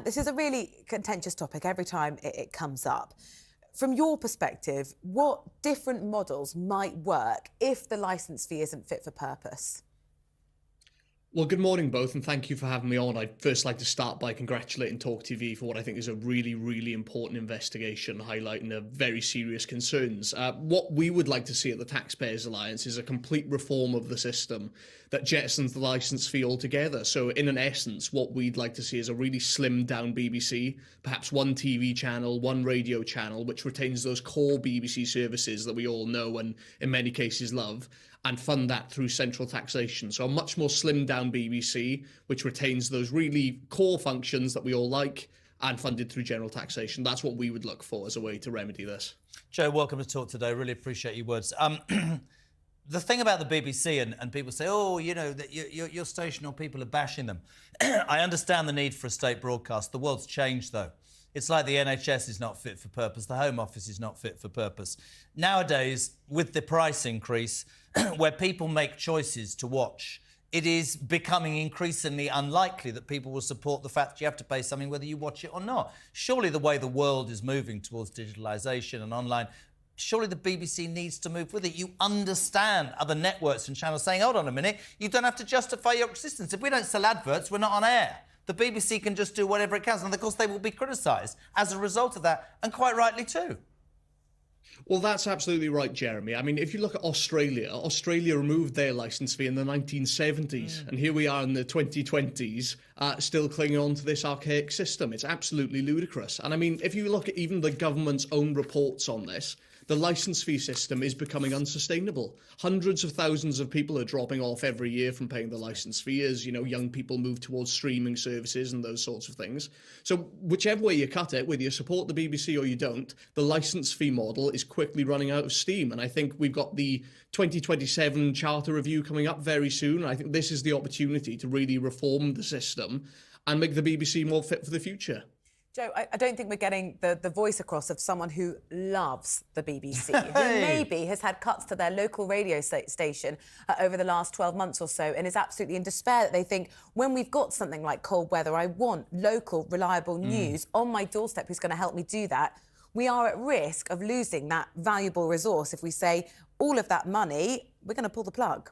This is a really contentious topic every time it comes up. From your perspective, what different models might work if the licence fee isn't fit for purpose? Well, good morning, both, and thank you for having me on. I'd first like to start by congratulating TalkTV for what I think is a really, really important investigation highlighting very serious concerns. What we would like to see at the Taxpayers Alliance is a complete reform of the system that jettisons the licence fee altogether. So, in an essence, what we'd like to see is a really slimmed down BBC, perhaps one TV channel, one radio channel, which retains those core BBC services that we all know and in many cases love, and fund that through central taxation. So a much more slimmed down BBC, which retains those really core functions that we all like and funded through general taxation. That's what we would look for as a way to remedy this. Joe, welcome to Talk Today. Really appreciate your words. The thing about the BBC, and people say, oh, you know, that your station or people are bashing them. I understand the need for a state broadcast. The world's changed, though. It's like the NHS is not fit for purpose. The Home Office is not fit for purpose. Nowadays, with the price increase, where people make choices to watch, it is becoming increasingly unlikely that people will support the fact that you have to pay something whether you watch it or not. Surely the way the world is moving towards digitalisation and online, surely the BBC needs to move with it. You understand other networks and channels saying, hold on a minute, you don't have to justify your existence. If we don't sell adverts, we're not on air. The BBC can just do whatever it can. And, of course, they will be criticised as a result of that, and quite rightly too. Well, that's absolutely right, Jeremy. I mean, if you look at Australia removed their licence fee in the 1970s, and here we are in the 2020s, still clinging on to this archaic system. It's absolutely ludicrous. And I mean, if you look at even the government's own reports on this, the licence fee system is becoming unsustainable. Hundreds of thousands of people are dropping off every year from paying the licence fee as, you know, young people move towards streaming services and those sorts of things. So whichever way you cut it, whether you support the BBC or you don't, the licence fee model is quickly running out of steam. And I think we've got the 2027 Charter Review coming up very soon. I think this is the opportunity to really reform the system and make the BBC more fit for the future. Joe, I don't think we're getting the voice across of someone who loves the BBC, who maybe has had cuts to their local radio station over the last 12 months or so and is absolutely in despair that they think, when we've got something like cold weather, I want local, reliable news on my doorstep who's going to help me do that. We are at risk of losing that valuable resource if we say all of that money, we're going to pull the plug.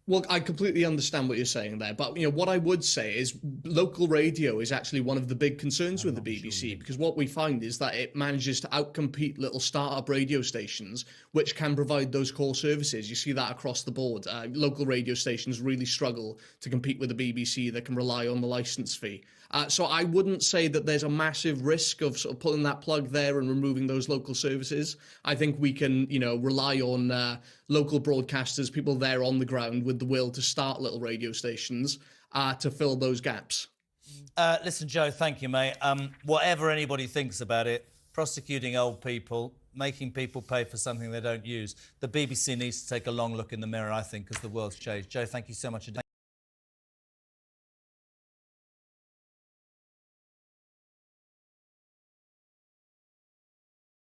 Well, I completely understand what you're saying there, but you know what I would say is local radio is actually one of the big concerns with the BBC, because what we find is that it manages to outcompete little start-up radio stations which can provide those core services. You see that across the board. Local radio stations really struggle to compete with the BBC that can rely on the licence fee. So I wouldn't say that there's a massive risk of sort of pulling that plug there and removing those local services. I think we can, you know, rely on local broadcasters, people there on the ground with the will to start little radio stations to fill those gaps. Listen, Joe, thank you, mate. Whatever anybody thinks about it, prosecuting old people, making people pay for something they don't use, the BBC needs to take a long look in the mirror, I think, because the world's changed. Joe, thank you so much.